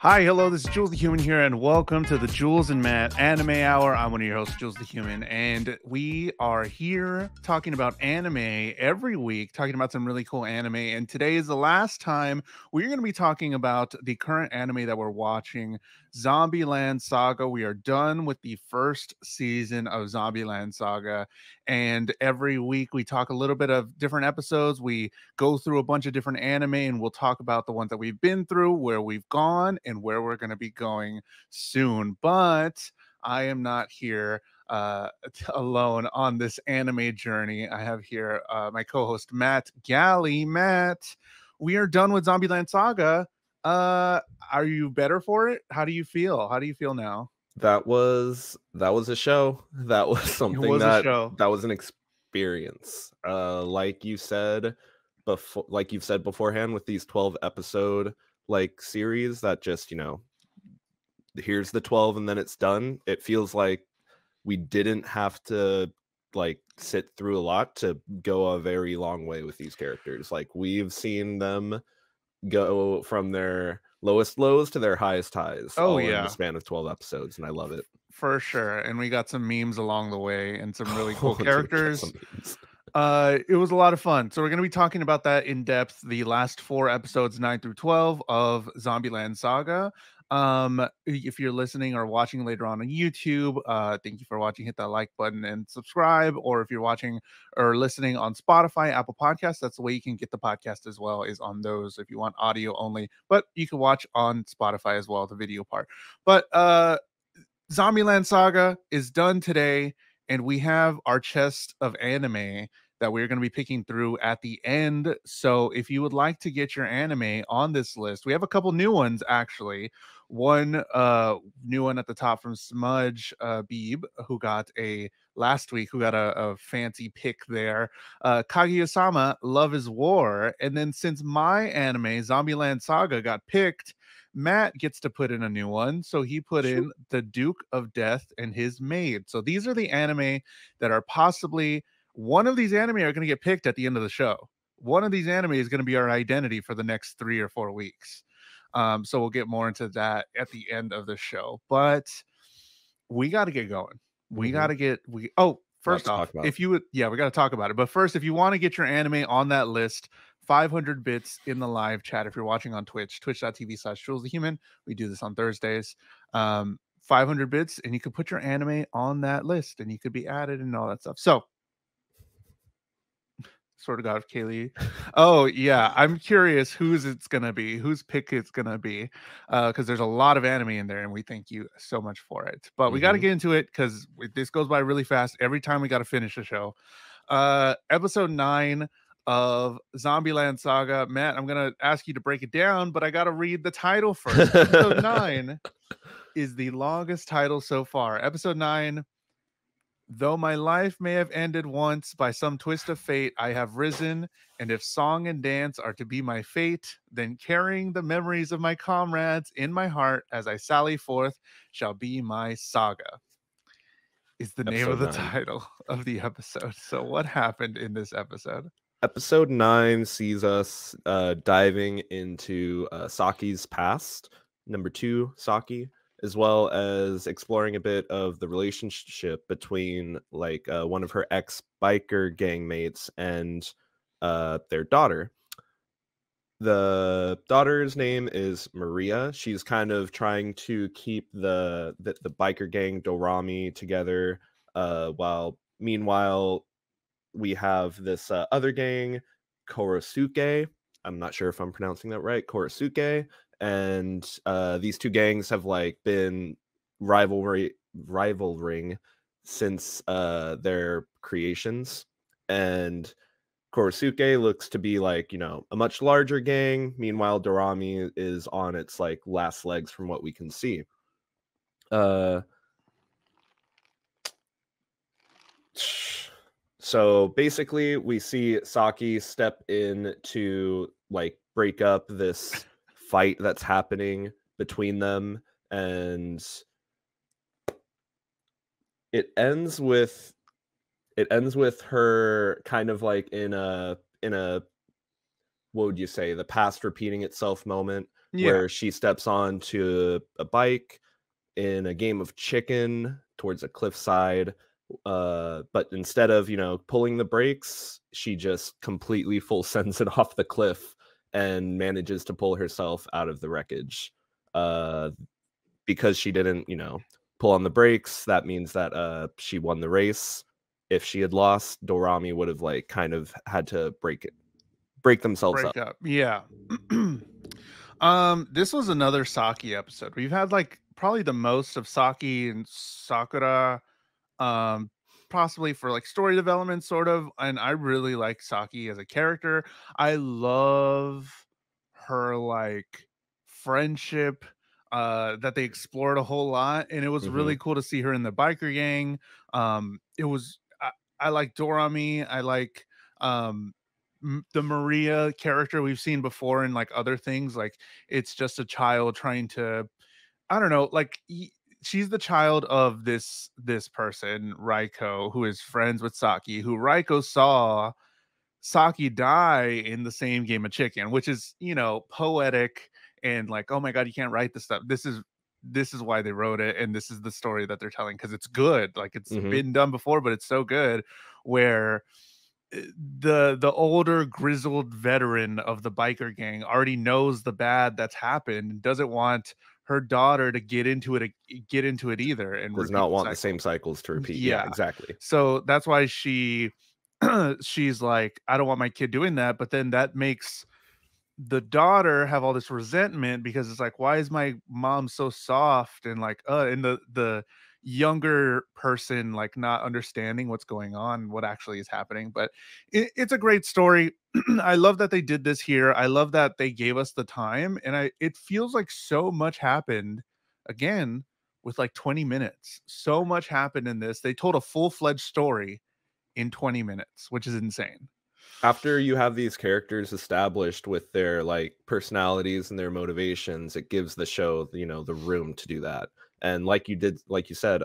Hi, hello, this is Jules the Human here, and welcome to the Jules and Matt Anime Hour. I'm one of your hosts, Jules the Human, and we are here talking about anime every week, talking about some really cool anime. And today is the last time we're going to be talking about the current anime that we're watching, Zombie Land Saga. We are done with the first season of Zombie Land Saga, and every week we talk a little bit of different episodes. We go through a bunch of different anime and we'll talk about the ones that we've been through, where we've gone, and where we're going to be going soon. But I am not here alone on this anime journey. I have here my co-host Matt Galley. Matt, we are done with Zombieland Saga. Are you better for it? How do you feel? How do you feel now? That was a show. That was It something was a that show. that was an experience. Like you've said beforehand, with these 12 episode like series that just, here's the 12 and then it's done. It feels like we didn't have to like sit through a lot to go a very long way with these characters. Like, we've seen them go from their lowest lows to their highest highs, Oh all in the yeah, span of 12 episodes, and I love it. for sure. And we got some memes along the way and some really cool Oh, did we get some characters. memes? It was a lot of fun. So we're going to be talking about that in depth, the last 4 episodes, 9 through 12 of Zombieland Saga. If you're listening or watching later on YouTube, thank you for watching. Hit that like button and subscribe. Or if you're watching or listening on Spotify, Apple Podcasts, that's the way you can get the podcast as well, is on those if you want audio only. But you can watch on Spotify as well, the video part. But Zombieland Saga is done today, and we have our chest of anime that we're going to be picking through at the end. So if you would like to get your anime on this list, we have a couple new ones actually. One new one at the top from Smudge Beeb, who got a last week, who got a fancy pick there. Kaguya-sama, Love is War. And then since my anime, Zombieland Saga, got picked, Matt gets to put in a new one. So he put Shoot. in The Duke of Death and His Maid. So these are the anime that are possibly, one of these anime are going to get picked at the end of the show. One of these anime is going to be our identity for the next 3 or 4 weeks. So we'll get more into that at the end of the show. But we got to get going. We got Mm-hmm. to get, Lot first to off, talk about. if you would, yeah, we got to talk about it. But first, if you want to get your anime on that list, 500 bits in the live chat. If you're watching on Twitch, twitch.tv/JulesTheHuman. We do this on Thursdays. 500 bits, and you could put your anime on that list, and you could be added and all that stuff. So, sort of God, Kaylee. Oh yeah, I'm curious whose it's gonna be, whose pick it's gonna be, because there's a lot of anime in there, and we thank you so much for it. But we got to Mm-hmm. get into it because this goes by really fast. Every time we got to finish the show. Episode 9 of Zombieland Saga. Matt, I'm gonna ask you to break it down, but I gotta read the title first. Episode 9 is the longest title so far. Episode 9. Though my life may have ended once by some twist of fate, I have risen, and if song and dance are to be my fate, then carrying the memories of my comrades in my heart as I sally forth shall be my saga, is the name of Episode the 9. title of the episode. So, what happened in this episode? Episode 9 sees us diving into Saki's past, number 2 Saki, as well as exploring a bit of the relationship between like one of her ex biker gang mates and their daughter. The daughter's name is Maria. She's kind of trying to keep the biker gang Dorami together, while meanwhile we have this other gang, Korosuke. I'm not sure if I'm pronouncing that right, Korosuke. And these two gangs have like been rivaling since their creations. And Korosuke looks to be like, a much larger gang. Meanwhile, Dorami is on its like last legs from what we can see. Uh So basically, we see Saki step in to like break up this fight that's happening between them, and it ends with her kind of like in a what would you say, the past repeating itself moment Yeah, where she steps onto a bike in a game of chicken towards a cliffside. But instead of, pulling the brakes, she just completely full sends it off the cliff and manages to pull herself out of the wreckage. Uh, because she didn't, pull on the brakes, that means that she won the race. If she had lost, Dorami would have like kind of had to break themselves break up. up. Yeah. This was another Saki episode. We've had like probably the most of Saki and Sakura, um, possibly for like story development, sort of. And I really like Saki as a character. I love her like friendship, that they explored a whole lot, and it was Hmm. really cool to see her in the biker gang. It was I like Dorami. I like um the Maria character we've seen before in like other things. Like it's just a child trying to, I don't know, like she's the child of this person, Raiko, who is friends with Saki, who Raiko saw Saki die in the same game of chicken, which is, poetic and like, oh my god, you can't write this stuff. This is why they wrote it, and this is the story that they're telling because it's good. Like it's Hmm. been done before, but it's so good. Where the older grizzled veteran of the biker gang already knows the bad that's happened and doesn't want her daughter to get into it either and Does repeat not the want the cycle. same cycles to repeat. Yeah, Yeah. exactly. So that's why she's like, I don't want my kid doing that. But then that makes the daughter have all this resentment because it's like, why is my mom so soft and like, and the younger person like not understanding what's going on, what actually is happening. But it's a great story. I love that they did this here. I love that they gave us the time, and it feels like so much happened again with like 20 minutes. So much happened in this. They told a full-fledged story in 20 minutes, which is insane. After you have these characters established with their like personalities and their motivations, it gives the show, the room to do that. And like you said,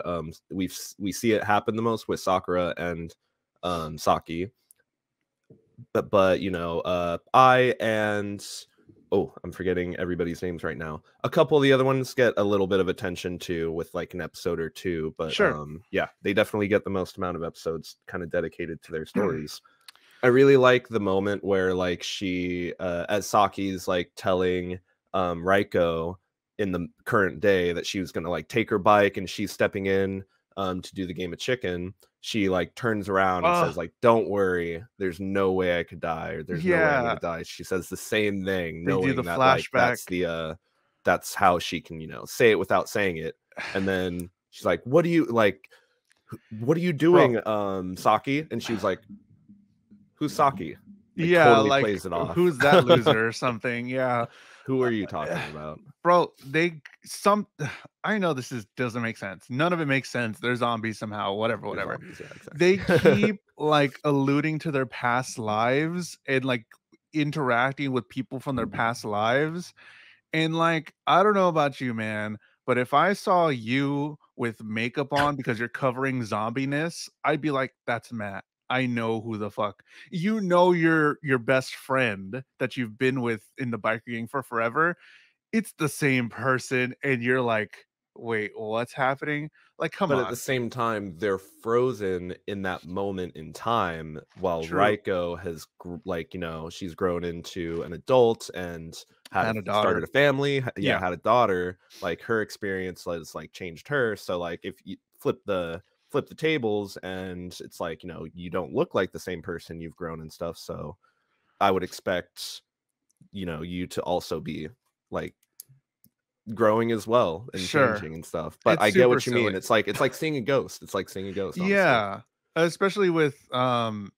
we see it happen the most with Sakura and Saki. But I and oh, I'm forgetting everybody's names right now. A couple of the other ones get a little bit of attention too with like an episode or two, but Sure. yeah, they definitely get the most amount of episodes kind of dedicated to their stories. I really like the moment where like she as Saki's like telling Raiko in the current day that she was gonna like take her bike and she's stepping in to do the game of chicken. She like turns around and Oh, says like, don't worry, there's no way I could die, or there's no way I'm yeah. gonna die. She says the same thing They do the knowing that like flashback. that's how she can say it without saying it. And then she's like, what are you Bro. doing, Saki? And she was like, who's Saki? Like Yeah, totally like, plays it off. who's that loser or something? Yeah. Who are you Uh, talking about? Bro, they some I know this is doesn't make sense. None of it makes sense. They're zombies somehow, whatever, There's whatever. zombies, yeah, They exactly. keep like alluding to their past lives and like interacting with people from their past lives. And like, I don't know about you, man, but if I saw you with makeup on because you're covering zombiness, I'd be like, that's Matt. I know who the fuck. Your best friend that you've been with in the biker gang for forever. It's the same person, and you're like, wait, what's happening? Like, come But at the on. same time, they're frozen in that moment in time while True. Raiko has she's grown into an adult and Had a started daughter. a family, yeah, Yeah, had a daughter. Like her experience has like changed her. So like if you flip the tables and it's like, you don't look like the same person, you've grown and stuff. So I would expect, you to also be like growing as well and sure. changing and stuff. But It's I get super what you mean. silly. It's like seeing a ghost. It's like seeing a ghost, honestly. Yeah, especially with, in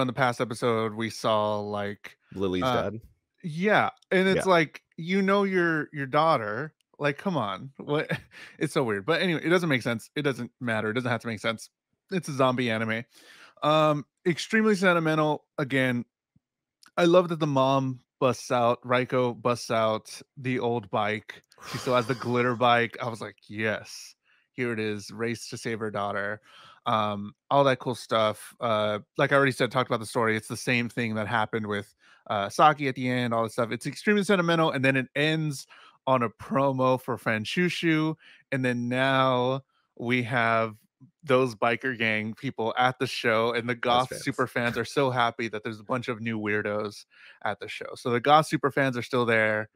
the past episode, we saw, like, Lily's uh dad. yeah, and it's Yeah. like, your daughter, like, come on, what it's so weird, but anyway, it doesn't make sense, it doesn't matter, it doesn't have to make sense. It's a zombie anime. Extremely sentimental, again. I love that the mom busts out Raiko busts out the old bike. She still has the glitter bike. I was like, "Yes, here it is, race to save her daughter." All that cool stuff. Like I already said, talked about the story. It's the same thing that happened with Saki at the end, all this stuff. It's extremely sentimental, and then it ends on a promo for Fanshushu, and then now we have those biker gang people at the show, and the Best goth fans. super fans are so happy that there's a bunch of new weirdos at the show. So the goth super fans are still there,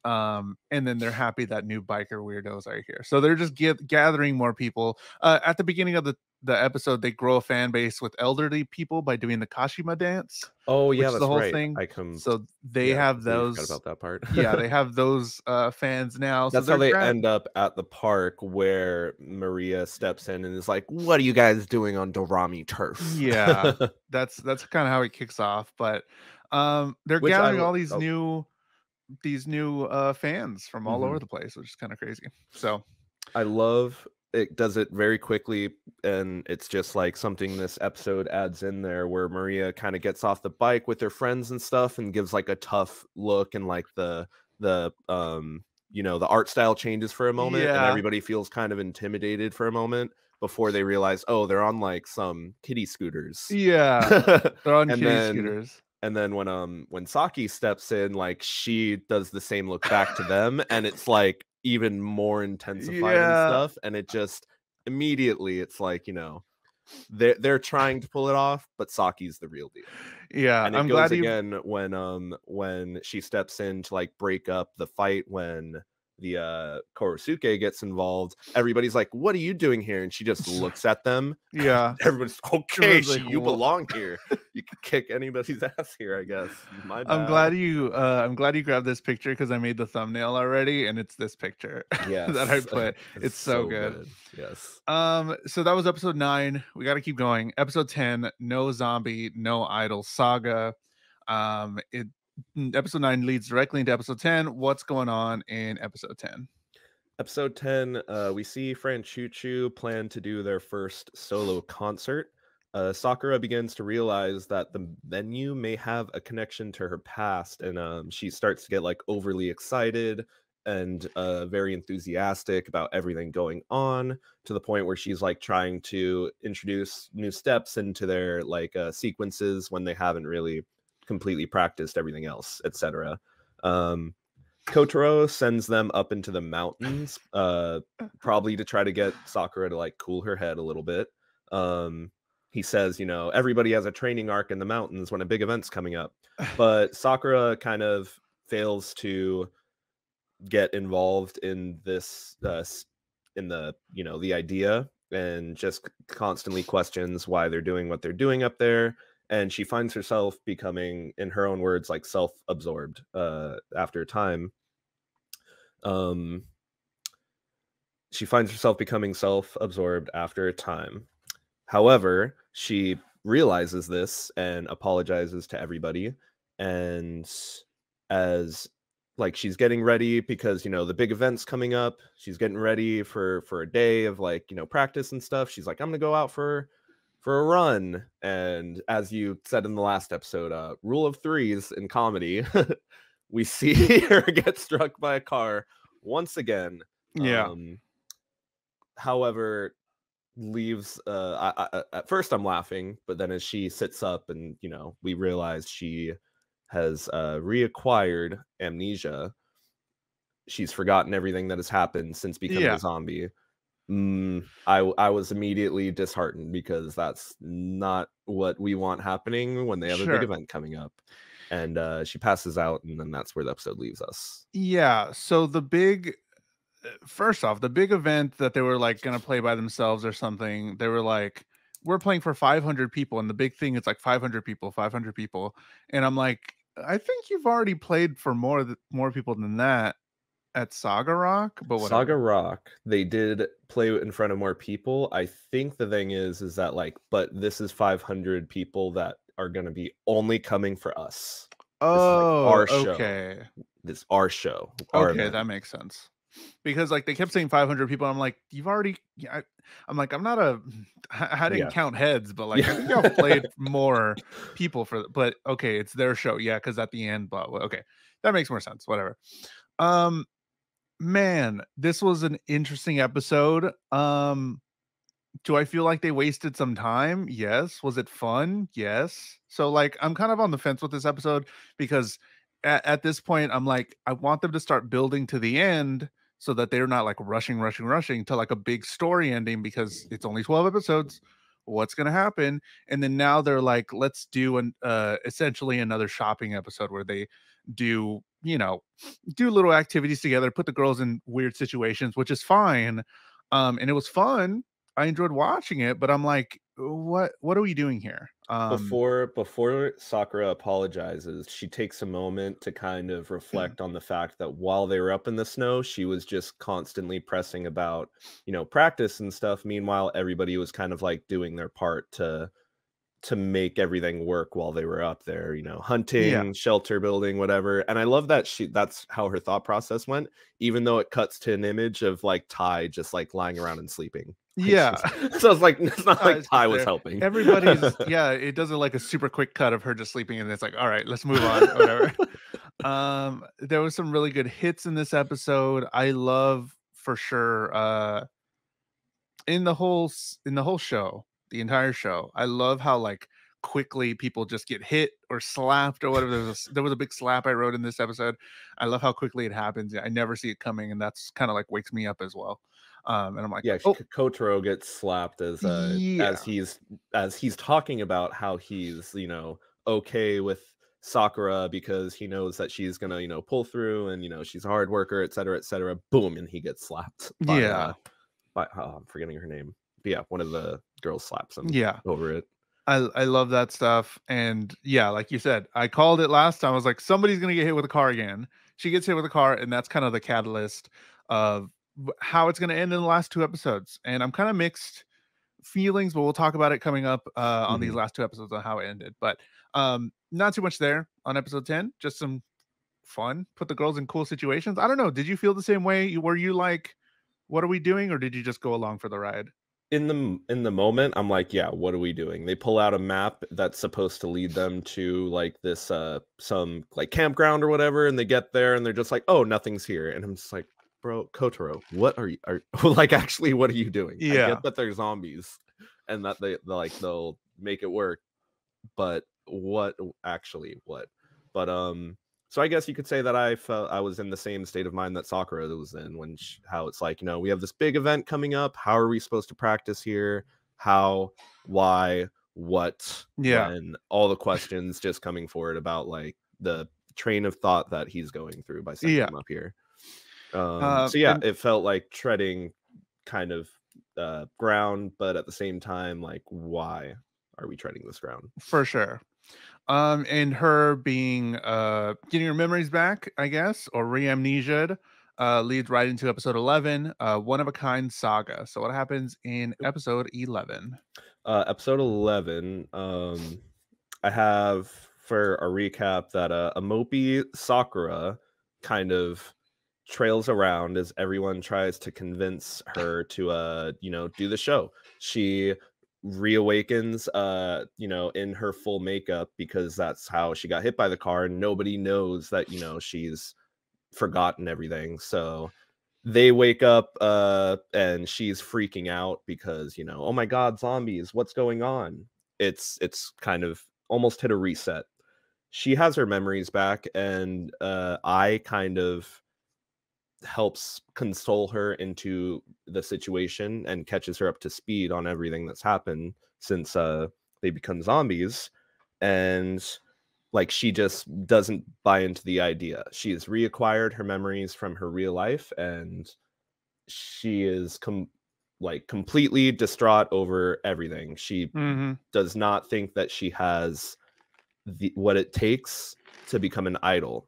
and then they're happy that new biker weirdos are here, so they're just gathering more people. At the beginning of the episode, they grow a fan base with elderly people by doing the Kashima dance, Oh yeah, which is the that's whole right. I I come. so they Yeah, have completely forgot those. about that part. Yeah, they have those fans now, so That's how they're they end up at the park where Maria steps in and is like, "What are you guys doing on Dorami turf?" yeah, that's kind of how it kicks off. But they're Which I gathering l- all oh, these new fans from all over mhm. the place, which is kind of crazy. So I love it. Does it very quickly, and it's just like something this episode adds in there, where Maria kind of gets off the bike with her friends and stuff, and gives like a tough look, and like the the art style changes for a moment, and yeah, everybody feels kind of intimidated for a moment before they realize, oh, they're on like some kiddie scooters. yeah, they're on and kitty then scooters. and then when Saki steps in, like she does the same look back to them, and it's like even more intensified and Yeah, stuff. And it just immediately it's like, they're trying to pull it off, but Saki's the real deal. yeah. And it I'm goes glad you. again when she steps in to like break up the fight when the Korosuke gets involved. Everybody's like, "What are you doing here?" And she just looks at them. Yeah, Everybody's okay. everyone's like, You belong here. You can kick anybody's ass here, I guess. My bad. I'm glad you grabbed this picture because I made the thumbnail already, and it's this picture that I Yes, put. it's It's so so good. good. Yes. So that was episode 9. We got to keep going. Episode 10, no zombie, no idol saga. It Episode 9 leads directly into episode 10. What's going on in episode 10? Episode 10, we see Fran Choo Choo plan to do their first solo concert. Sakura begins to realize that the venue may have a connection to her past, and she starts to get like overly excited and very enthusiastic about everything going on, to the point where she's like trying to introduce new steps into their like sequences when they haven't really completely practiced everything else, etc. Kotaro sends them up into the mountains, probably to try to get Sakura to like cool her head a little bit. He says, everybody has a training arc in the mountains when a big event's coming up, but Sakura kind of fails to get involved in this, in the idea, and just constantly questions why they're doing what they're doing up there. And she finds herself becoming, in her own words, like self-absorbed after a time. She finds herself becoming self-absorbed after a time. However, she realizes this and apologizes to everybody. And as like she's getting ready, because the big event's coming up, she's getting ready for a day of like practice and stuff. She's like, I'm gonna go out for a run. And as you said in the last episode, rule of threes in comedy, we see her get struck by a car once again. Yeah. However, leaves at first I'm laughing, but then as she sits up and we realize she has reacquired amnesia, she's forgotten everything that has happened since becoming Yeah. a zombie. I was immediately disheartened, because that's not what we want happening when they have a big Sure. event coming up. And she passes out, and then that's where the episode leaves us. Yeah. So the big first off, the big event that they were like gonna play by themselves or something, they were like, we're playing for 500 people, and the big thing is like 500 people, 500 people. And I'm like, I think you've already played for more people than that at Saga Rock, but Saga whatever. Rock, they did play in front of more people. I think the thing is that like, but this is 500 people that are going to be only coming for us. This is like Oh, our show. okay. This our show, our Okay, event. that makes sense. Because like they kept saying 500 people. I'm like, you've already. Yeah, I'm like, I'm not a. I didn't Yeah. count heads, but like, I think y'all Yeah. played more people for. But okay, it's their show. Yeah, because at the end, but okay, that makes more sense. Whatever. Um, man, this was an interesting episode. Do I feel like they wasted some time? Yes. Was it fun? Yes. So, like, I'm kind of on the fence with this episode because at this point, I'm like, I want them to start building to the end so that they're not like rushing to like a big story ending because it's only 12 episodes. What's going to happen? And then now they're like, let's do an essentially another shopping episode where they do, do little activities together, put the girls in weird situations, which is fine. And it was fun. I enjoyed watching it, but I'm like, what are we doing here? Before Sakura apologizes, she takes a moment to kind of reflect on the fact that while they were up in the snow, she was just constantly pressing about, practice and stuff. Meanwhile, everybody was kind of like doing their part to make everything work while they were up there, Yeah. hunting, shelter building, whatever. And I love that that's how her thought process went, even though it cuts to an image of like Ty just like lying around and sleeping. Like Yeah. so it's like it's not like It's Ty just was there. helping. Everybody's yeah, it does it like a super quick cut of her just sleeping and it's like, all right, let's move on, whatever. There was some really good hits in this episode. I love for sure in the whole show, the entire show. I love how like quickly people just get hit or slapped or whatever. There was a big slap I wrote in this episode. I love how quickly it happens. I never see it coming, and that's kind of like wakes me up as well. And I'm like, Yeah, oh Kotaro gets slapped yeah, as he's talking about how he's, okay with Sakura because he knows that she's gonna, pull through and she's a hard worker, et cetera, et cetera. Boom, and he gets slapped yeah, by I'm forgetting her name. But yeah, one of the girls slaps him yeah. over it. I love that stuff. And yeah, like you said, I called it last time. I was like, somebody's gonna get hit with a car again. She gets hit with a car, and that's kind of the catalyst of how it's gonna end in the last two episodes. And I'm kind of mixed feelings, but we'll talk about it coming up on these Mhm. last two episodes on how it ended. But not too much there on episode 10. Just some fun. Put the girls in cool situations. I don't know. Did you feel the same way? Were you like, what are we doing, or did you just go along for the ride? In the moment, I'm like, yeah, what are we doing? They pull out a map that's supposed to lead them to like this some like campground or whatever, and they get there and they're just like, oh, nothing's here. And I'm just like, bro, Kotaro, what are you like actually what are you doing? I Yeah, get that they're zombies and that they'll make it work, but what actually what? But so I guess you could say that I felt I was in the same state of mind that Sakura was in when how it's like, we have this big event coming up. How are we supposed to practice here? How, why, what, yeah, when? All the questions just coming forward about like the train of thought that he's going through by sending yeah. them up here. So yeah, And it felt like treading kind of ground, but at the same time, like, why are we treading this ground? for sure. And her being getting her memories back, I guess, or re-amnesiaed, leads right into episode 11, One of a Kind Saga. So what happens in episode 11? Episode 11, I have for a recap that a mopey Sakura kind of trails around as everyone tries to convince her to do the show. She reawakens in her full makeup because that's how she got hit by the car and nobody knows that she's forgotten everything. So they wake up and she's freaking out because oh my god, zombies, what's going on? It's kind of almost hit a reset. She has her memories back and I kind of helps console her into the situation and catches her up to speed on everything that's happened since they become zombies. And like she just doesn't buy into the idea. She has reacquired her memories from her real life and she is like completely distraught over everything. She Hmm. does not think that she has what it takes to become an idol.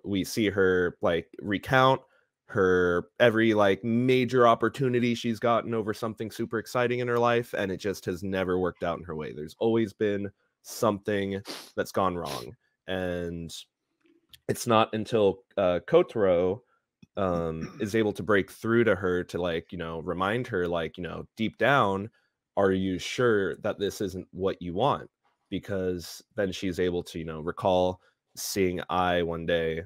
We see her like recount her every like major opportunity she's gotten over something super exciting in her life, and it just has never worked out in her way. There's always been something that's gone wrong, and it's not until Kotaro is able to break through to her to like remind her like deep down, are you sure that this isn't what you want? Because then she's able to recall seeing I one day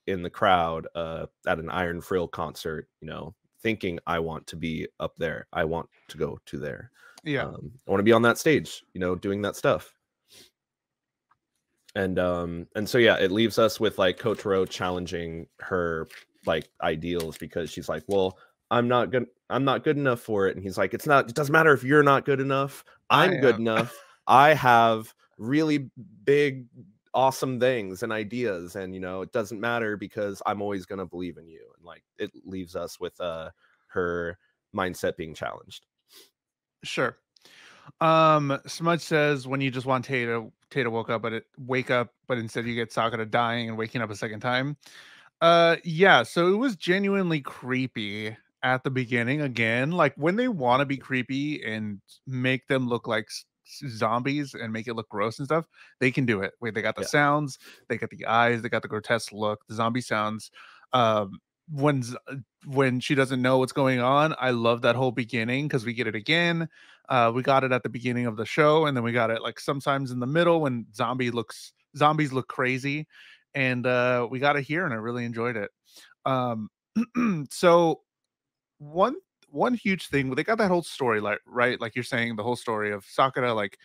in the crowd at an Iron Frill concert thinking, I want to be up there, I want to go to there, Yeah. I want to be on that stage, doing that stuff. And so yeah, it leaves us with like Kotaro challenging her like ideals, because she's like, well, I'm not good enough for it. And he's like, it doesn't matter if you're not good enough, I I'm good am. enough. I have really big awesome things and ideas, and it doesn't matter because I'm always going to believe in you. And like it leaves us with her mindset being challenged. Sure. Smudge says when you just want Tata wake up, but instead you get Sakura dying and waking up a second time. Yeah, so it was genuinely creepy at the beginning again. Like when they want to be creepy and make them look like zombies and make it look gross and stuff, they can do it. Wait, they got the Yeah. sounds, they got the eyes, they got the grotesque look, the zombie sounds. Um, when when she doesn't know what's going on, I love that whole beginning because we get it again. We got it at the beginning of the show, and then we got it like sometimes in the middle when zombies look crazy, and we got it here, and I really enjoyed it. Um, so one one huge thing, they got that whole story, like right, like you're saying, the whole story of Sakura, like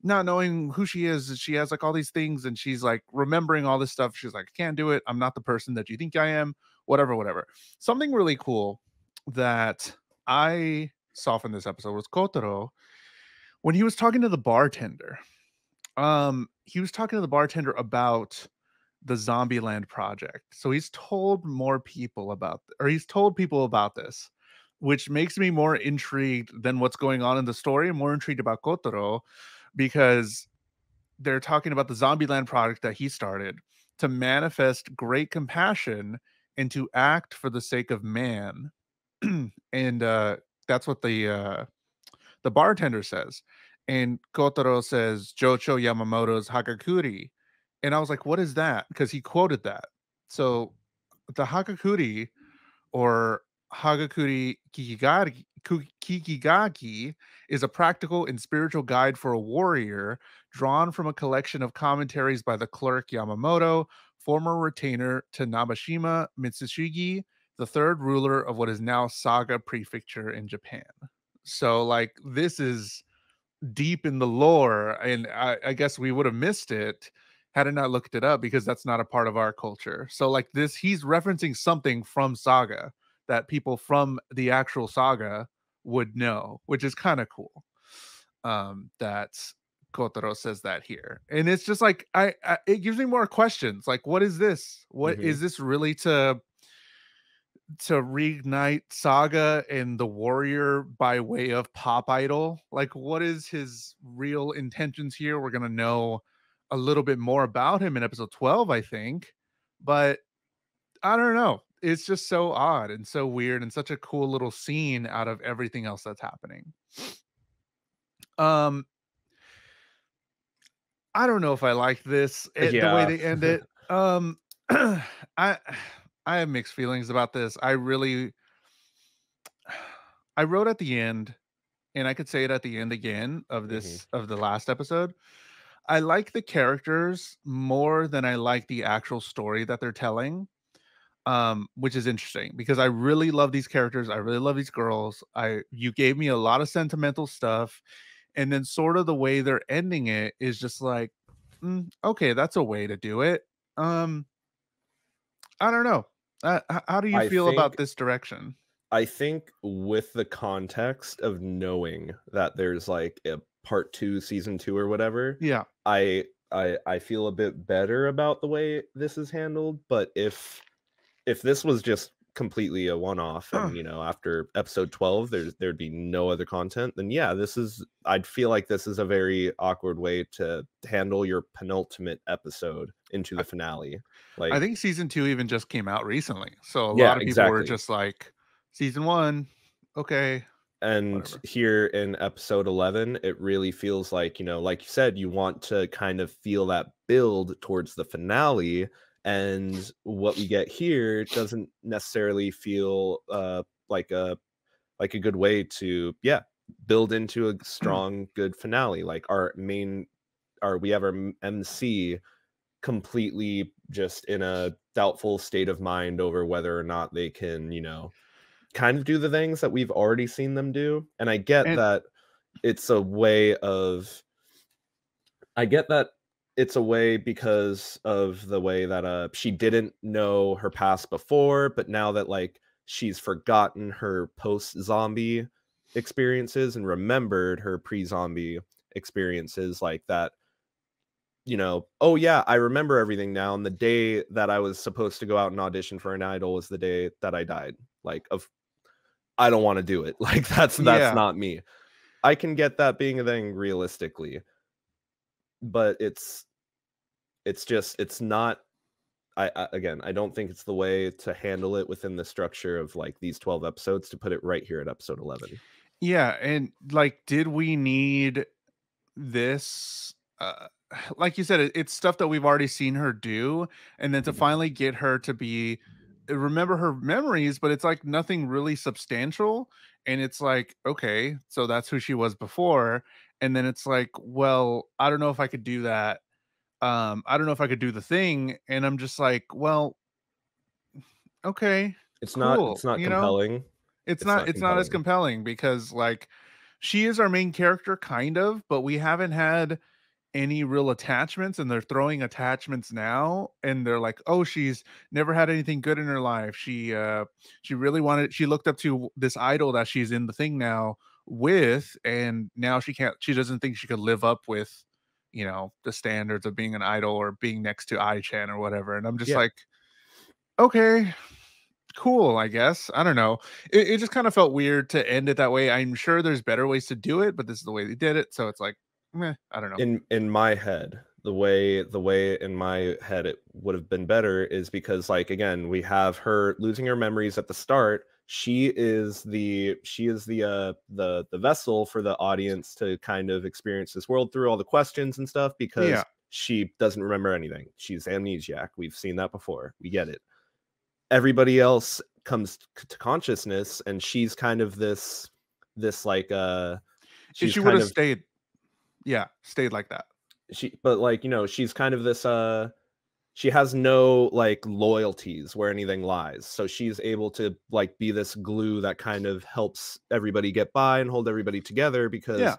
not knowing who she is. She has like all these things, and she's like remembering all this stuff. She's like, I can't do it. I'm not the person that you think I am. Whatever, whatever. Something really cool that I saw from this episode was Kotaro when he was talking to the bartender. He was talking to the bartender about the Zombie Land project. So he's told more people about, or he's told people about this, which makes me more intrigued than what's going on in the story. I'm more intrigued about Kotaro because they're talking about the Zombie Land project that he started to manifest great compassion and to act for the sake of man. And that's what the bartender says. And Kotaro says Jocho Yamamoto's Hagakure. And I was like, what is that? Because he quoted that. So the Hagakure, or Hagakure Kikigaki, is a practical and spiritual guide for a warrior drawn from a collection of commentaries by the clerk Yamamoto, former retainer to Nabashima Mitsushigi, the third ruler of what is now Saga Prefecture in Japan. So, like, this is deep in the lore, and I guess we would have missed it had I not looked it up because that's not a part of our culture. So like this, he's referencing something from Saga that people from the actual Saga would know, which is kind of cool. That Kotaro says that here, and it's just like it gives me more questions. Like, what is this? What Mm-hmm. is this really to reignite Saga and the warrior by way of pop idol? Like, what is his real intentions here? We're gonna know a little bit more about him in episode 12, I think. But I don't know. It's just so odd and so weird and such a cool little scene out of everything else that's happening. Um, I don't know if I like this the way Yeah. they end it. I I have mixed feelings about this. I wrote at the end, and I could say it at the end again of Hmm. of the last episode. I like the characters more than I like the actual story that they're telling. Which is interesting because I really love these characters. I really love these girls. You gave me a lot of sentimental stuff, and then sort of the way they're ending it is just like, okay, that's a way to do it. Um, I don't know. How do you I feel about think this direction? I think with the context of knowing that there's like a part 2, season 2 or whatever, Yeah. I feel a bit better about the way this is handled. But if this was just completely a one-off, and after episode 12 there'd be no other content, then yeah, I'd feel like this is a very awkward way to handle your penultimate episode into the finale. I Like, think season 2 even just came out recently, so a yeah, lot of people were exactly. just like, "Season 1, okay, And whatever." here in episode 11, it really feels like, like you said, you want to kind of feel that build towards the finale. And what we get here doesn't necessarily feel like a good way to, yeah, build into a strong, good finale. Like we have our MC completely just in a doubtful state of mind over whether or not they can, kind of do the things that we've already seen them do. And I get And that it's a way of I get that it's a way because of the way that she didn't know her past before, but now that like she's forgotten her post-zombie experiences and remembered her pre-zombie experiences, like that, oh yeah, I remember everything now. And the day that I was supposed to go out and audition for an idol was the day that I died. Like, I don't want to do it. Like that's yeah, not me. I can get that being a thing realistically, but it's not. Again, I don't think it's the way to handle it within the structure of like these 12 episodes to put it right here at episode 11. yeah, and like, did we need this? Like you said, it's stuff that we've already seen her do, and then to Mhm. finally get her to be remember her memories, but it's like nothing really substantial. And it's like, okay, so that's who she was before. And then it's like, well, I don't know if I could do that. I don't know if I could do the thing. And I'm just like, well, okay, It's cool. not compelling. It's not It's not as compelling. compelling because like she is our main character kind of, but we haven't had any real attachments, and they're throwing attachments now, and they're like, "Oh, she's never had anything good in her life. She really wanted she looked up to this idol that she's in the thing now with, and now she doesn't think she could live up with, the standards of being an idol or being next to Ai-chan or whatever." And I'm just Yeah. like, "Okay, cool, I guess." I don't know. It just kind of felt weird to end it that way. I'm sure there's better ways to do it, but this is the way they did it, so it's like, meh, I don't know. In my head, the way in my head it would have been better is because, like, again, we have her losing her memories at the start. She is the vessel for the audience to kind of experience this world through all the questions and stuff, Yeah. because she doesn't remember anything. She's amnesiac. We've seen that before. We get it. Everybody else comes to consciousness, and she's kind of this like If she's she would kind have of stayed, yeah, stayed like that. but like, she's kind of this she has no like loyalties where anything lies, so she's able to like be this glue that kind of helps everybody get by and hold everybody together, Yeah. because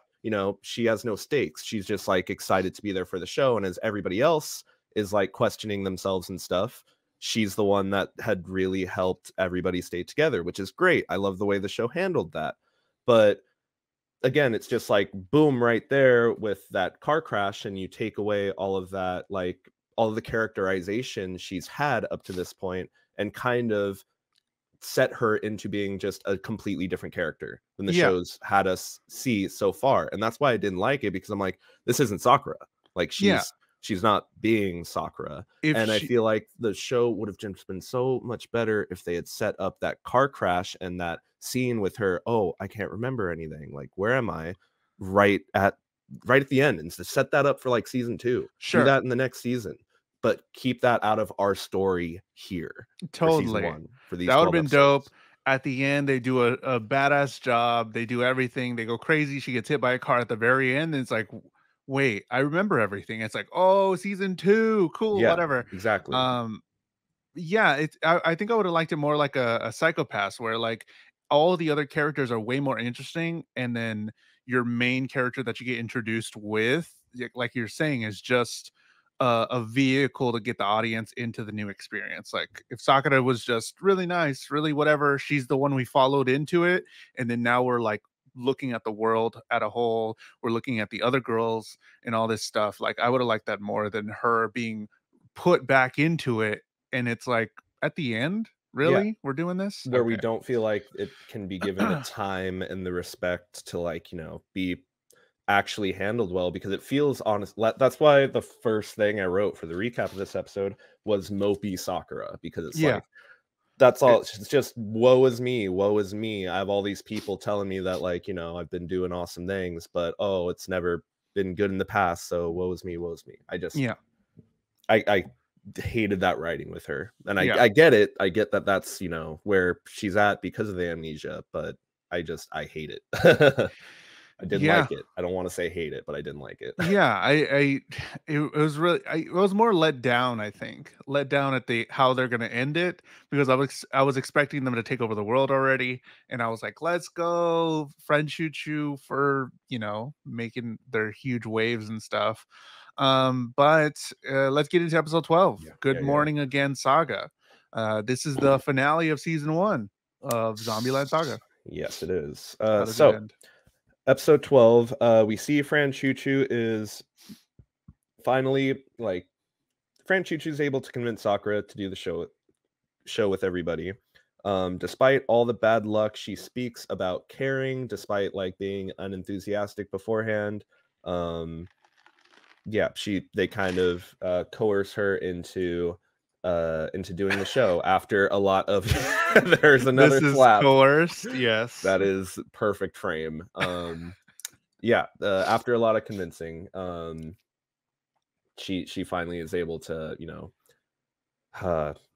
she has no stakes. She's just like excited to be there for the show, and as everybody else is like questioning themselves and stuff, she's the one that had really helped everybody stay together, which is great. I love the way the show handled that. But again, it's just like boom right there with that car crash, and you take away all of that, like all of the characterization she's had up to this point, and kind of set her into being just a completely different character than the Yeah. show's had us see so far. And that's why I didn't like it, because I'm like, this isn't Sakura. Like, Yeah. she's not being Sakura. If And I she feel like the show would have just been so much better if they had set up that car crash and that scene with her, oh, I can't remember anything, like, where am I, right at the end, and to set that up for like season 2. Do Sure. that in the next season, but keep that out of our story here for season Totally. 1 for these That would've 12 been dope. episodes. At the end, they do a badass job, they do everything, they go crazy, she gets hit by a car at the very end, and it's like, "W Wait, I remember everything." It's like, "Oh, season 2, cool, Yeah, whatever." exactly. Um, yeah, I think I would've liked it more like a Psycho-Pass where, like, all the other characters are way more interesting, and then your main character that you get introduced with, like you're saying, is just a vehicle to get the audience into the new experience. Like, if Sakura was just really nice, really whatever, she's the one we followed into it, and then now we're, like, looking at the world at a whole, we're looking at the other girls and all this stuff. Like, I would've liked that more than her being put back into it, and it's like, at the end? Yeah, Really? We're doing this? where we Okay. don't feel like it can be given the time and the respect to, like, be actually handled well, because it feels honest. That's why the first thing I wrote for the recap of this episode was mopey Sakura, because it's Yeah. like, that's It all. It's just woe is me, woe is me. I have all these people telling me that, like, I've been doing awesome things, but oh, it's never been good in the past, so woe is me, woe is me. yeah. I hated that writing with her, and Yeah. I get it. I get that that's where she's at because of the amnesia, but I hate it. I didn't Yeah. like it. I don't want to say hate it, but I didn't like it. Yeah, it was really it was more let down, I think. Let down at the how they're gonna end it because I was expecting them to take over the world already, and I was like, let's go, friend choo choo for making their huge waves and stuff. But let's get into episode 12. Yeah, Good yeah, yeah. morning again, Saga. This is the finale of season 1 of Zombie Land Saga. Yes, it is. How does it So end? episode 12, we see Fran Choo Choo is finally like Fran Choo Choo is able to convince Sakura to do the show with everybody. Despite all the bad luck, she speaks about caring, despite like being unenthusiastic beforehand. Yeah, they kind of coerce her into doing the show after a lot of there's another This is clap. coerced, yes. That is perfect frame. Yeah, after a lot of convincing, she finally is able to,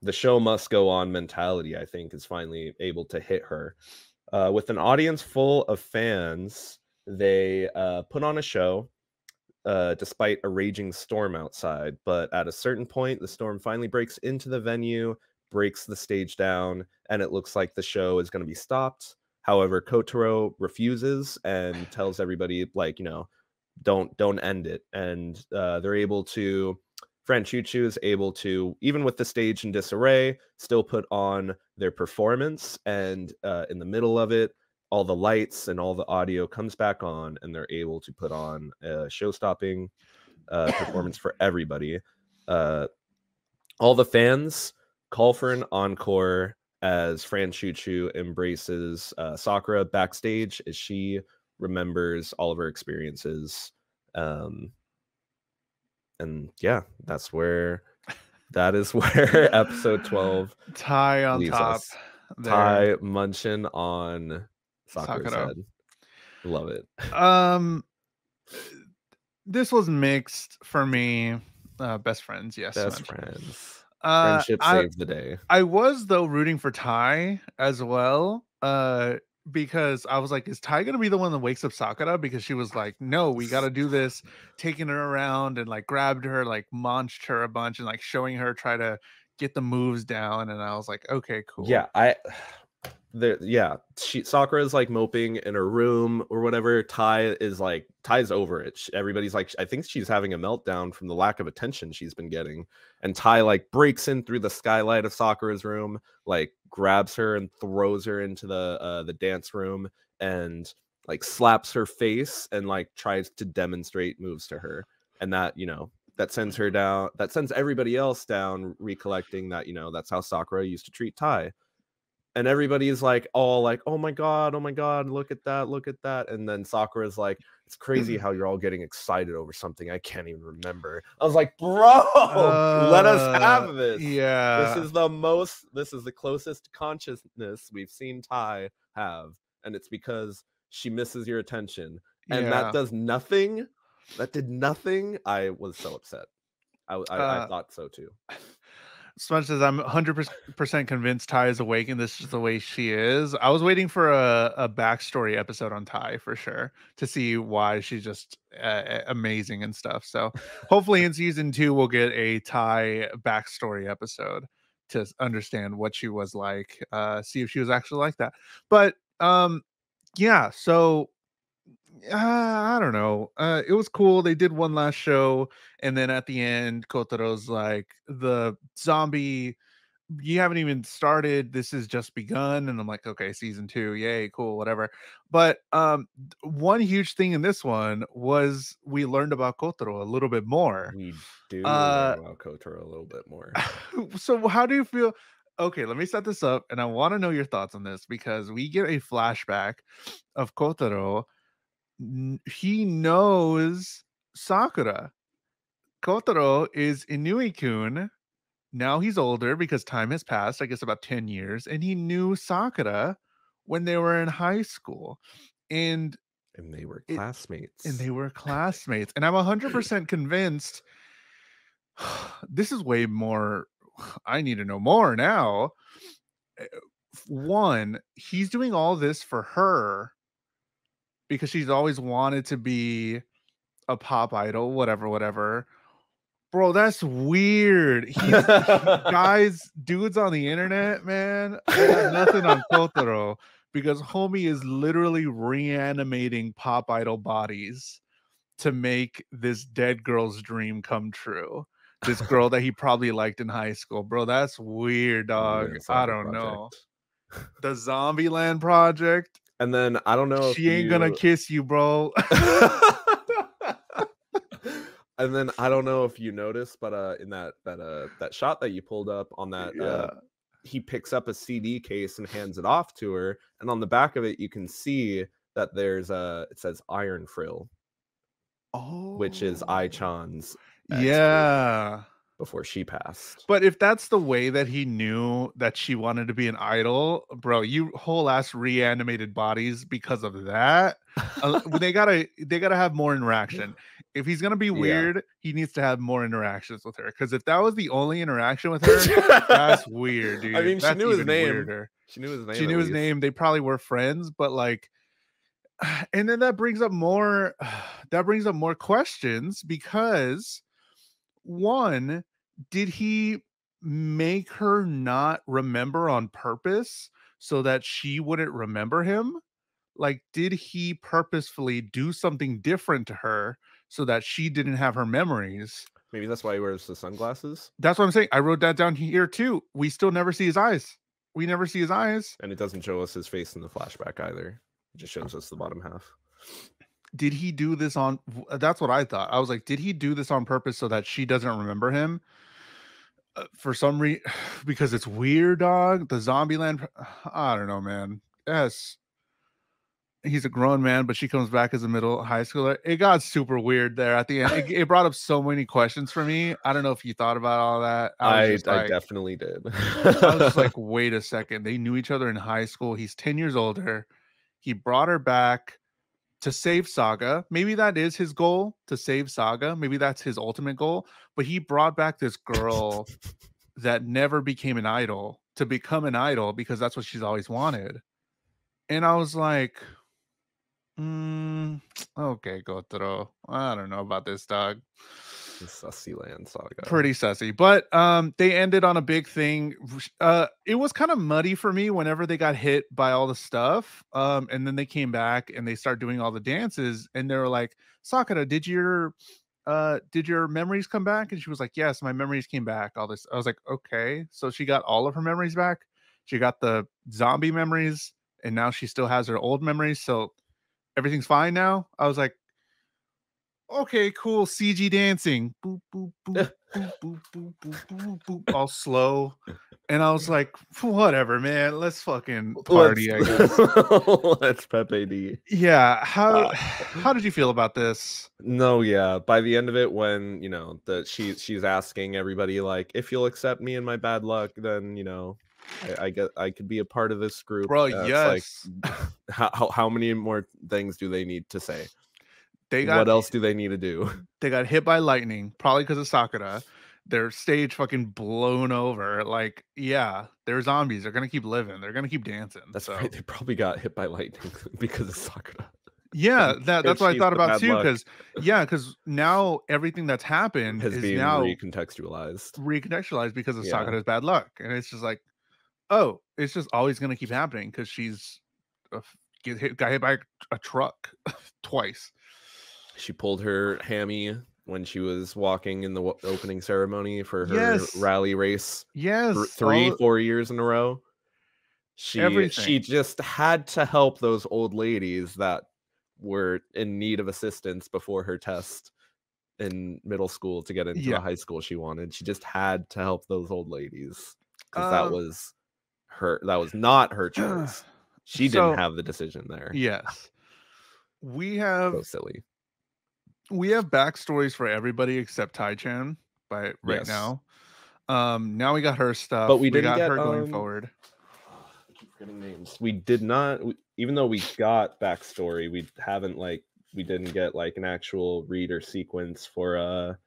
the show must go on mentality, I think, is finally able to hit her. With an audience full of fans, they put on a show despite a raging storm outside. But at a certain point, the storm finally breaks into the venue, breaks the stage down, and it looks like the show is going to be stopped. However, Kotaro refuses and tells everybody, like, don't end it. And they're able to. Fran Choo Choo is able to, even with the stage in disarray, still put on their performance. And in the middle of it, all the lights and all the audio comes back on, and they're able to put on a show-stopping performance for everybody. All the fans call for an encore as Fran Choo Choo embraces Sakura backstage as she remembers all of her experiences. And yeah, that is where episode 12 tie on leaves top us. there. Tie munching on Sakura's Sakura. head. Love it. This was mixed for me. Best friends, yes. Best friends. Friendship saves the day. I was though rooting for Tai as well. Because I was like, is Tai gonna be the one that wakes up Sakura? Because she was like, no, we gotta do this, taking her around and like grabbed her, like munched her a bunch and like showing her try to get the moves down. And I was like, okay, cool. Yeah, Sakura is like moping in her room or whatever. Tai's over it. Everybody's like, I think she's having a meltdown from the lack of attention she's been getting. And Tai like breaks in through the skylight of Sakura's room, like grabs her and throws her into the dance room and like slaps her face and like tries to demonstrate moves to her. And that, that sends her down. That sends everybody else down, recollecting that, that's how Sakura used to treat Tai. And everybody's like, all like, oh my god, look at that. And then Sakura's like, it's crazy how you're all getting excited over something I can't even remember. I was like, bro, let us have this. Yeah. This is the closest consciousness we've seen Tai have. And it's because she misses your attention. And that does nothing. That did nothing. I was so upset. I thought so too. As much as I'm 100% convinced Tai is awake and this is the way she is, I was waiting for a backstory episode on Tai for sure to see why she's just amazing and stuff. So hopefully in season 2 we'll get a Tai backstory episode to understand what she was like, see if she was actually like that. But yeah, so I don't know. It was cool. They did one last show, and then at the end, Kotaro's like, "The zombie, you haven't even started. This has just begun." And I'm like, "Okay, season 2, yay, cool, whatever." But one huge thing in this one was we learned about Kotaro a little bit more. We do learn about Kotaro a little bit more. So how do you feel? Okay, let me set this up, and I want to know your thoughts on this because we get a flashback of Kotaro. He knows Sakura. Kotaro is Inui-kun. Now he's older because time has passed, I guess about 10 years, and he knew Sakura when they were in high school. And they were classmates. And 100% convinced this is way more. I need to know more now. One, he's doing all this for her because she's always wanted to be a pop idol, whatever. Bro, that's weird. Guys, dudes on the internet, man, they got nothing on Kotaro because homie is literally reanimating pop idol bodies to make this dead girl's dream come true. This girl that he probably liked in high school. Bro, that's weird, dog. Zombieland I Saga don't know. project. The Zombie Land project. And then I don't know if She ain't gonna kiss you, bro. And then I don't know if you noticed, but in that shot that you pulled up on that, Yeah. he picks up a CD case and hands it off to her, and on the back of it you can see that there's it says Iron Frill, which is Oh. Ai-chan's ex Yeah. before she passed. But if that's the way that he knew that she wanted to be an idol, bro, you whole ass reanimated bodies because of that. They gotta have more interaction. If he's gonna be Yeah. weird, he needs to have more interactions with her. Because if that was the only interaction with her, that's weird, dude. I mean, that's she knew his even name. weirder. She knew his name. She knew his name. They probably were friends, but like, and then that brings up more questions because one, did he make her not remember on purpose so that she wouldn't remember him? Like, did he purposefully do something different to her so that she didn't have her memories? Maybe that's why he wears the sunglasses. That's what I'm saying. I wrote that down here too. We still never see his eyes. We never see his eyes. And it doesn't show us his face in the flashback either. It just shows us the bottom half. Did he do this on? That's what I thought. I was like, did he do this on purpose so that she doesn't remember him? For some reason, because it's weird, dog. The Zombie Land, I don't know, man. Yes, he's a grown man, but she comes back as a middle high schooler. It got super weird there at the end. It brought up so many questions for me. I don't know if you thought about all that. I definitely did. I was just like, wait a second. They knew each other in high school. He's 10 years older. He brought her back to save Saga. Maybe that is his goal, to save Saga. Maybe that's his ultimate goal. But he brought back this girl that never became an idol to become an idol because that's what she's always wanted. And I was like, okay, Kotaro. I don't know about this, dog. Zombie Land Saga. Pretty sussy. But they ended on a big thing. It was kind of muddy for me whenever they got hit by all the stuff. And then they came back and they start doing all the dances, and they were like, Sakura, did your memories come back? And she was like, yes, my memories came back. All this. I was like, okay. So she got all of her memories back. She got the zombie memories, and now she still has her old memories. So everything's fine now. I was like, okay, cool. CG dancing, boop boop boop boop boop boop boop boop boop, all slow. And I was like, whatever, man. Let's fucking party. I guess. Let's Pepe D. Yeah. How did you feel about this? No, yeah. By the end of it, when she's asking everybody like, if you'll accept me and my bad luck, then I could be a part of this group. Bro, yes. Like, how many more things do they need to say? What else do they need to do? They got hit by lightning, probably because of Sakura. Their stage fucking blown over. Like, yeah, they're zombies. They're gonna keep living. They're gonna keep dancing. That's right. They probably got hit by lightning because of Sakura. Yeah, that's what I thought about too. Because now everything that's happened is being now recontextualized because of Sakura's bad luck, and it's just like, oh, it's just always gonna keep happening because she's got hit by a truck twice. She pulled her hammy when she was walking in the opening ceremony for her rally race. Yes. 4 years in a row. She just had to help those old ladies that were in need of assistance before her test in middle school to get into the high school she wanted. She just had to help those old ladies because that was not her choice. She didn't have the decision there. Yes. So silly. We have backstories for everybody except Tai-chan right now. Now we got her stuff, but we didn't get her going forward. I keep forgetting names. We did not, even though we got backstory, we didn't get like an actual read or sequence for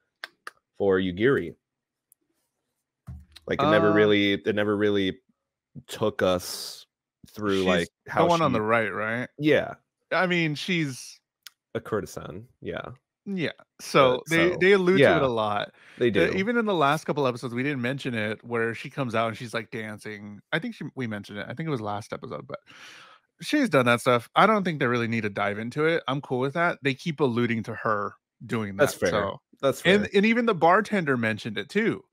Yugiri. Like it never really took us through like how the one on the right? Yeah. I mean, she's a courtesan. Yeah. yeah. So So they allude to it a yeah, lot. they do. Even in the last couple episodes, we didn't mention it where she comes out and she's like dancing. I think we mentioned it. I think it was last episode, but she's done that stuff. I don't think they really need to dive into it. I'm cool with that. They keep alluding to her doing That's that. fair. So That's fair. and even the bartender mentioned it too.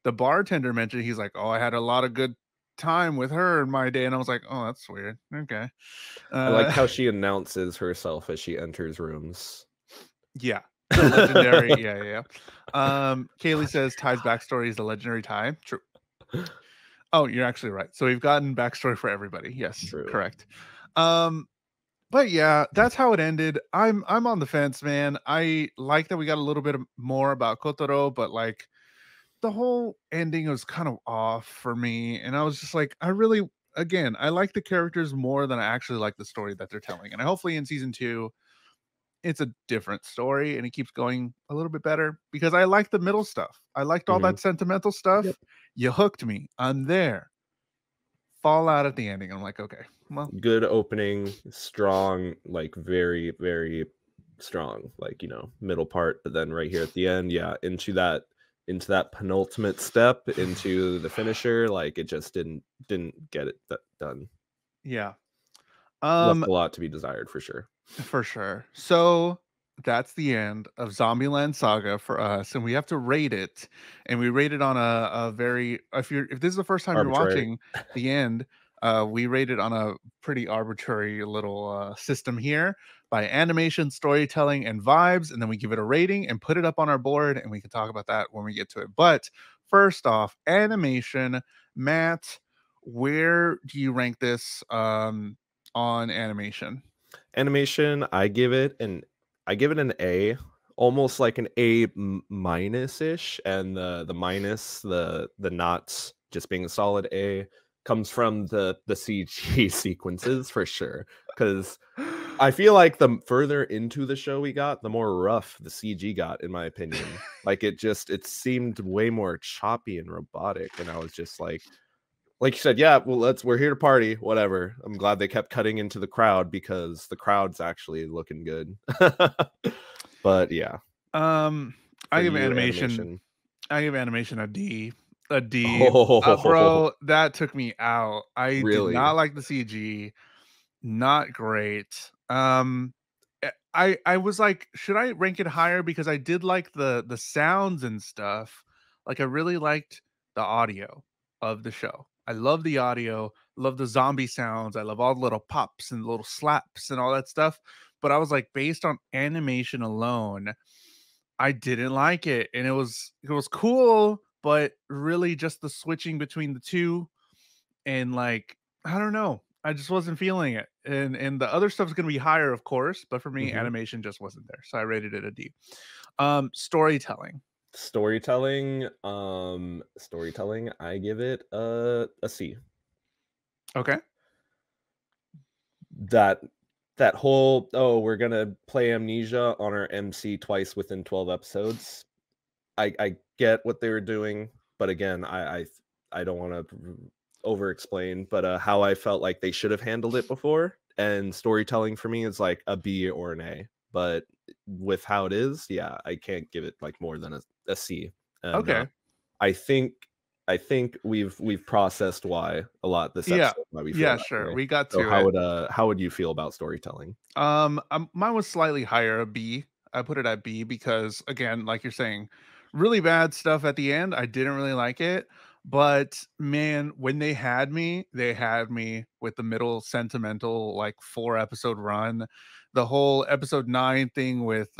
The bartender mentioned he's like, "Oh, I had a lot of good time with her in my day," and I was like, "Oh, that's weird." Okay. I like Uh, how she announces herself as she enters rooms. yeah. The legendary, yeah, yeah, yeah. Kaylee says Ty's backstory is the legendary Ty. True. Oh, you're actually right. So we've gotten backstory for everybody. Yes, True. correct. Um, but yeah, that's how it ended. I'm on the fence, man. I like that we got a little bit more about Kotaro, but like the whole ending was kind of off for me, and I was just like, I really, again, I like the characters more than I actually like the story that they're telling, and I hopefully in season 2 it's a different story and it keeps going a little bit better because I like the middle stuff. I liked all Mhm. that sentimental Yep. stuff. You hooked me. I'm there. Fall out at the ending. I'm like, okay, well, Good opening, strong, like very, very strong, like, middle part, but then right here at the end, yeah, into that penultimate step into the finisher, like it just didn't get it done. yeah. Left Um, a lot to be desired for sure. for sure. So that's the end of Zombie Land Saga for us, and we have to rate it. And we rate it on a very if this is the first time you're Arbitrary. watching the end, we rate it on a pretty arbitrary little system here by animation, storytelling, and vibes, and then we give it a rating and put it up on our board, and we can talk about that when we get to it. But first off, animation, Matt, where do you rank this on animation? Animation, I give it an A, almost like an A minus-ish, and the minus, the not just being a solid A comes from the CG sequences for sure. Because I feel like the further into the show we got, the more rough the CG got, in my opinion. Like it seemed way more choppy and robotic, and I was just like you said, yeah, well, we're here to party, whatever. I'm glad they kept cutting into the crowd because the crowd's actually looking good. But yeah, Um, for I give you, animation animation. I give animation a D. A D. Oh, Bro, that took me out. I did really? not like the CG. Not great. I was like, should I rank it higher because I did like the sounds and stuff. Like I really liked the audio of the show. I love the audio, love the zombie sounds. I love all the little pops and little slaps and all that stuff. But I was like, based on animation alone, I didn't like it. And it was cool, but really just the switching between the two and like I don't know. I just wasn't feeling it. And the other stuff's gonna be higher, of course, but for me, Hmm. animation just wasn't there. So I rated it a D. Storytelling. Storytelling, I give it a C. Okay. That that whole, oh, we're gonna play Amnesia on our MC twice within 12 episodes. I get what they were doing, but again, I don't want to over explain, but how I felt like they should have handled it before, and storytelling for me is like a B or an A. But with how it is, yeah, I can't give it like more than a C. And Okay. I think we've processed why a lot this Yeah. episode, why we feel Yeah, that sure. way. We got So to it. how would you feel about storytelling? Mine was slightly higher, a B. I put it at B because again, like you're saying, really bad stuff at the end. I didn't really like it. But man, when they had me with the middle sentimental, like 4 episode run. The whole episode 9 thing with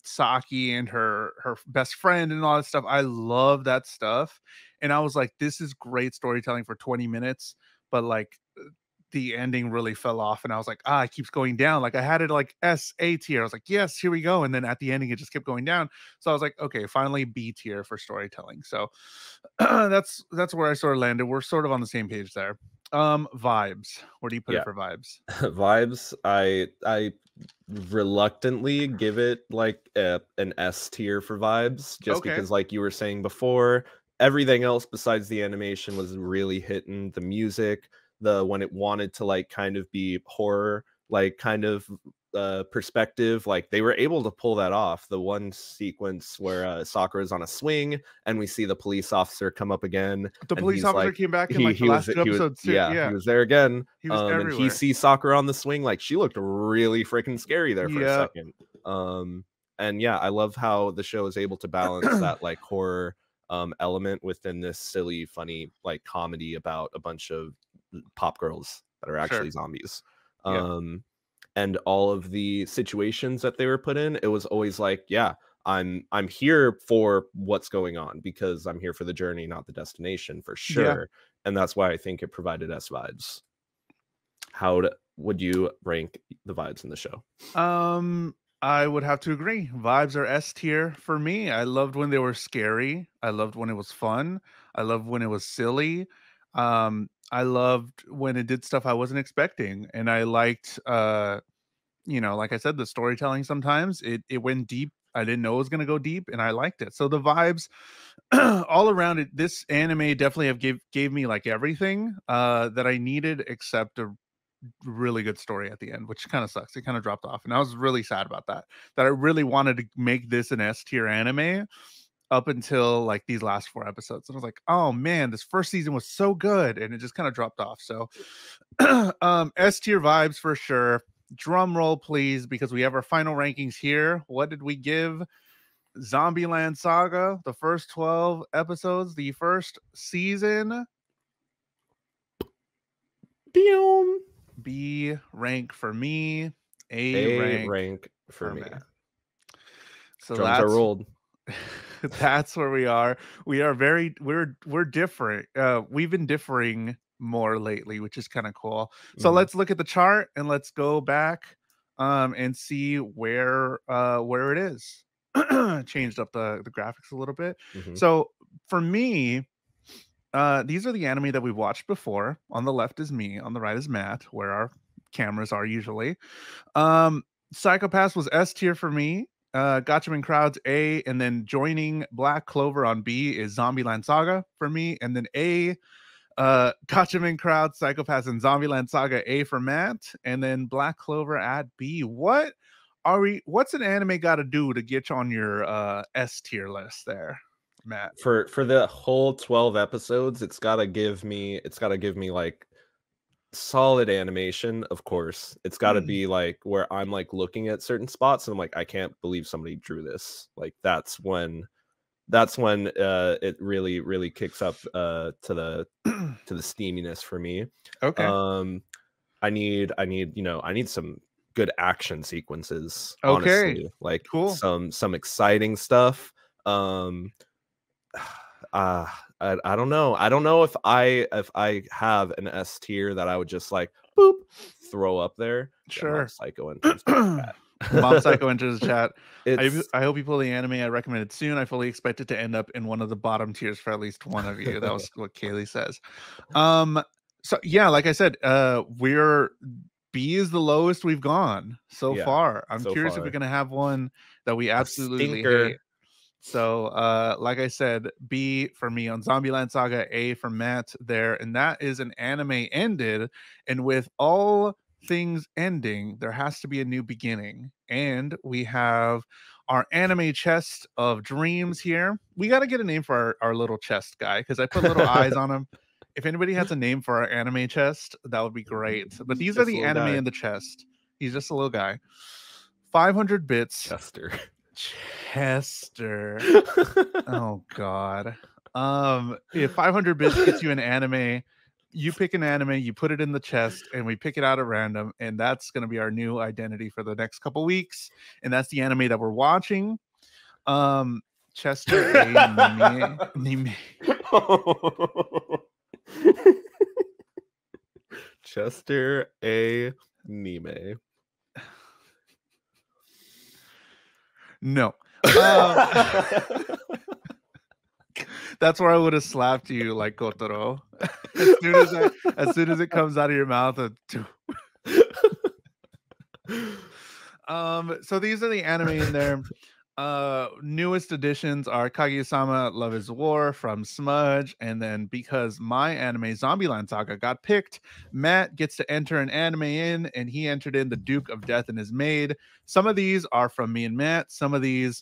Saki and her best friend and all that stuff. I love that stuff. And I was like, this is great storytelling for 20 minutes. But like the ending really fell off and I was like, it keeps going down. Like I had it like S-A tier. I was like, yes, here we go. And then at the ending, it just kept going down. So I was like, okay, finally B tier for storytelling. So that's where I sort of landed. We're sort of on the same page there. Vibes. Where do you put it Yeah. for vibes? Vibes, I reluctantly give it like an S tier for vibes, just Okay. because like you were saying before, everything else besides the animation was really hitting. The music, the when it wanted to like kind of be horror like kind of perspective. Like they were able to pull that off. The one sequence where Sakura is on a swing and we see the police officer come up again, The and police he's officer like came back in like the he was last two episodes too. yeah, he Yeah, was there again. he was And he everywhere. sees Sakura on the swing. Like she looked really freaking scary there for a Yeah. second. And yeah, I love how the show is able to balance that like horror element within this silly, funny like comedy about a bunch of pop girls that are actually Sure. zombies. Yeah. And all of the situations that they were put in, it was always like, yeah, I'm here for what's going on because I'm here for the journey, not the destination, for Yeah. sure. And that's why I think it provided us vibes. How would you rank the vibes in the show? I would have to agree. Vibes are S tier for me. I loved when they were scary. I loved when it was fun. I loved when it was silly. I loved when it did stuff I wasn't expecting. And I liked like I said, the storytelling sometimes it went deep. I didn't know it was gonna go deep, and I liked it. So the vibes all around it, this anime definitely gave me like everything that I needed except a really good story at the end, which kind of sucks. It kind of dropped off, and I was really sad about that. That I really wanted to make this an S tier anime up until like these last 4 episodes, and I was like, oh man, this first season was so good, and it just kind of dropped off. So, S tier vibes for sure. Drum roll, please, because we have our final rankings here. What did we give Zombie Land Saga? The first 12 episodes, the first season. Boom. B rank for me. A rank for me. Matt. So drums are rolled. That's where we are. We're different. We've been differing more lately, which is kind of cool. So let's look at the chart and let's go back and see where it is. Changed up the graphics a little bit. So for me, these are the anime that we've watched before. On the left is me, on the right is Matt, where our cameras are usually. Psychopaths was S tier for me. Gatchaman Crowds A, and then joining Black Clover on B is Zombie Land Saga for me, and then A, Gatchaman Crowds, Psychopaths, and Zombie Land Saga A for Matt, and then Black Clover at B. What's an anime got to do to get you on your S tier list there, Matt? For the whole 12 episodes, it's gotta give me like solid animation. Of course, it's got to be like where I'm like looking at certain spots and I'm like, I can't believe somebody drew this. Like that's when it really kicks up to the steaminess for me. Okay. I need some good action sequences. Okay. Honestly, like cool. some exciting stuff. I don't know. I don't know if I have an S tier that I would just like boop throw up there. Sure. Mom Psycho enters the chat. Mom Psycho enters the chat. It's, I hope you pull the anime I recommended soon. I fully expect it to end up in one of the bottom tiers for at least one of you. That was what Kaylee says. So yeah, like I said, B is the lowest we've gone so far. I'm curious if we're gonna have one that we absolutely hate. So like I said, B for me on Zombieland Saga, A for Matt there, and that is an anime ended, and with all things ending, there has to be a new beginning. And we have our anime chest of dreams here. We got to get a name for our little chest guy, because I put little eyes on him. If anybody has a name for our anime chest, that would be great. But these are the anime in the chest. He's just a little guy. 500 bits. Chester. Oh god. If 500 bits gets you an anime, you pick an anime, you put it in the chest, and we pick it out at random, and that's going to be our new identity for the next couple weeks, and that's the anime that we're watching. Chester A. Nime. Chester A. Nime. No. That's where I would have slapped you like Kotaro. as soon as it comes out of your mouth. So these are the anime in there. Newest additions are Kaguya-sama Love is War from Smudge, and then because my anime Zombie Land Saga got picked, Matt gets to enter an anime in, and he entered in The Duke of Death and His Maid. Some of these are from me and Matt.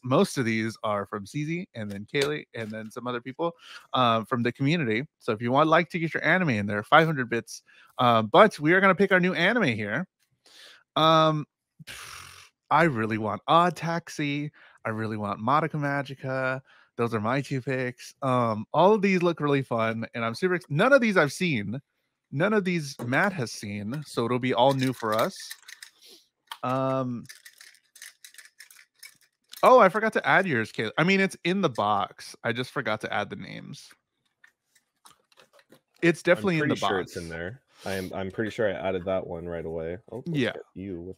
Most of these are from CZ, and then Kaylee, and then some other people from the community. So if you want like to get your anime in there, 500 bits. But we are gonna pick our new anime here. Um, I really want Odd Taxi. I really want Madoka Magica. Those are my two picks. All of these look really fun, and I'm super. None of these I've seen. None of these Matt has seen, so it'll be all new for us. Oh, I forgot to add yours, Kayla. I mean, it's in the box. I just forgot to add the names. It's definitely in the box. I'm pretty sure it's in there. I'm pretty sure I added that one right away. Oh, yeah. You with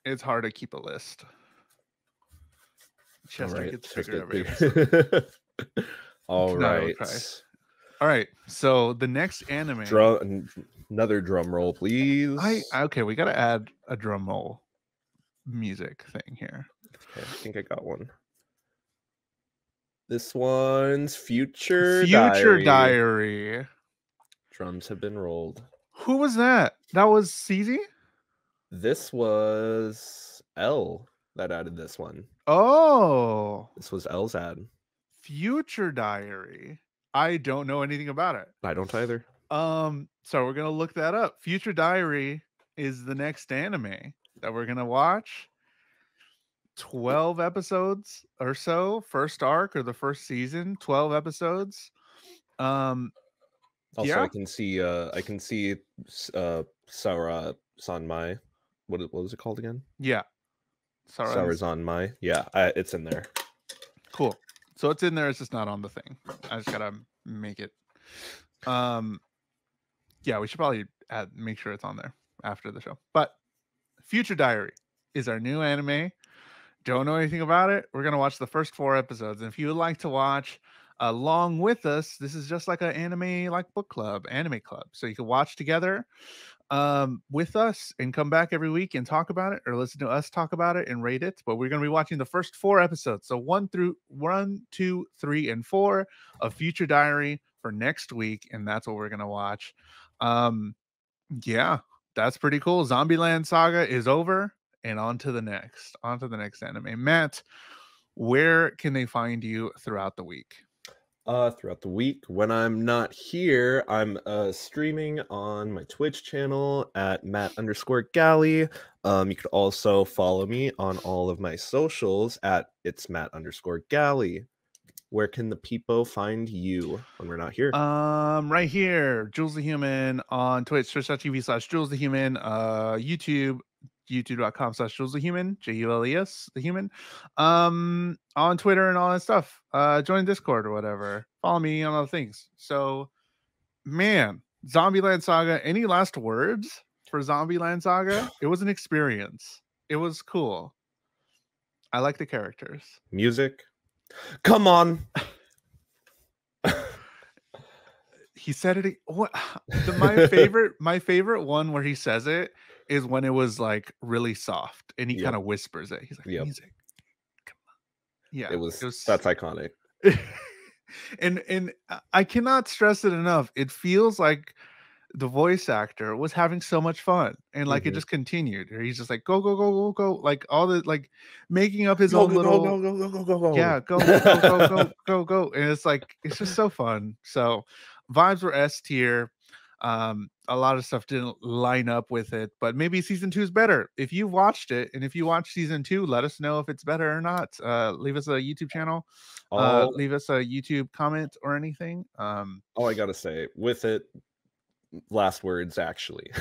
it's hard to keep a list. Chester right, gets bigger every episode. All right. All right. So the next anime. Another drum roll, please. Okay, we gotta add a drum roll music thing here. Okay, I think I got one. This one's Future Diary. Drums have been rolled. Who was that? That was CZ? This was L that added this one. Oh. This was L's ad. Future Diary. I don't know anything about it. I don't either. So we're gonna look that up. Future Diary is the next anime that we're gonna watch. 12 episodes or so, first arc or the first season, 12 episodes. Also, yeah. I can see Saura Sanmai. What was it called again? Yeah. Saura Sanmai. Yeah, it's in there. Cool. So it's in there, it's just not on the thing. I just gotta make it. Yeah, we should probably make sure it's on there after the show. But Future Diary is our new anime. Don't know anything about it. We're gonna watch the first 4 episodes, and if you would like to watch along with us, this is just like an anime book club, anime club, so you can watch together with us and come back every week and talk about it, or listen to us talk about it and rate it. But we're gonna be watching the first 4 episodes, so 1, 2, 3, and 4 of Future Diary for next week, and that's what we're gonna watch. Yeah, that's pretty cool. Zombie Land Saga is over. And on to the next anime. Matt, where can they find you throughout the week? Throughout the week, when I'm not here, I'm streaming on my Twitch channel at Matt_Galley. You could also follow me on all of my socials at it's Matt_Galley. Where can the people find you when we're not here? Right here, JulesTheHuman on Twitch, twitch.tv/JulesTheHuman, YouTube, youtube.com/JulesTheHuman, JULES the human. On Twitter and all that stuff. Join Discord or whatever. Follow me on all the things. So, man, Zombie Land Saga. Any last words for Zombie Land Saga? It was an experience. It was cool. I like the characters. Music. Come on. He said it. What? My favorite one where he says it is when it was like really soft and he kind of whispers it. He's like, music. Come on. Yeah. It was that's iconic. and I cannot stress it enough. It feels like the voice actor was having so much fun, and like it just continued. Or he's just like go go go go go, like all the like making up his own little go. Yeah, go go go go go go, and it's like it's just so fun. So vibes were S tier. A lot of stuff didn't line up with it, but maybe season 2 is better. If you watched it, and if you watch season 2, let us know if it's better or not. Leave us a YouTube channel, leave us a YouTube comment or anything. All I gotta say with it, last words actually,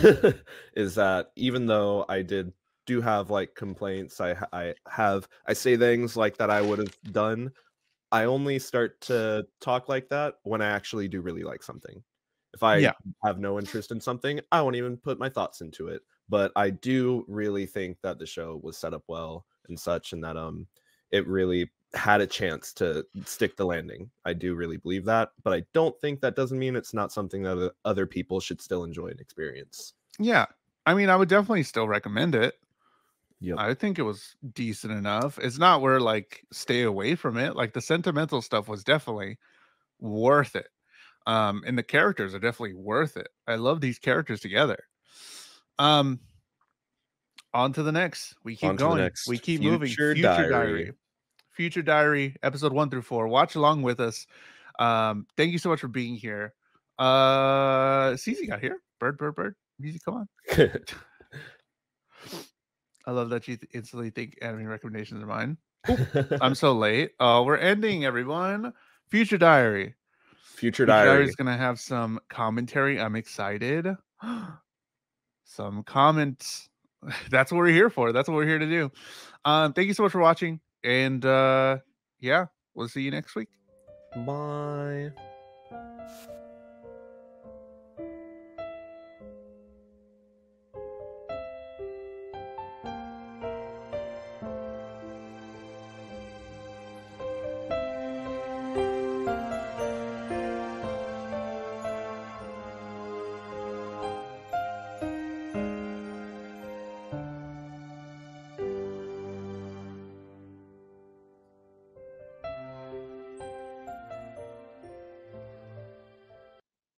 is that even though I do have like complaints, I say things like that I would have done. I only start to talk like that when I actually do really like something. If I have no interest in something, I won't even put my thoughts into it. But I do really think that the show was set up well and such, and that it really had a chance to stick the landing. I do really believe that, but I don't think that doesn't mean it's not something that other people should still enjoy and experience. Yeah, I mean, I would definitely still recommend it. Yep. I think it was decent enough. It's not where like stay away from it. Like the sentimental stuff was definitely worth it. And the characters are definitely worth it. I love these characters together. Um, on to the next. We keep On to the going. We next keep moving. Future Future Diary. Diary. Future Diary, episode 1 through 4. Watch along with us. Thank you so much for being here. CZ got here. Bird. Easy, come on. I love that you instantly think anime recommendations are mine. I'm so late. We're ending, everyone. Future Diary. Future Future Diary Diary. is gonna have some commentary. I'm excited. Some comments. That's what we're here for. That's what we're here to do. Thank you so much for watching, and yeah, we'll see you next week. Bye.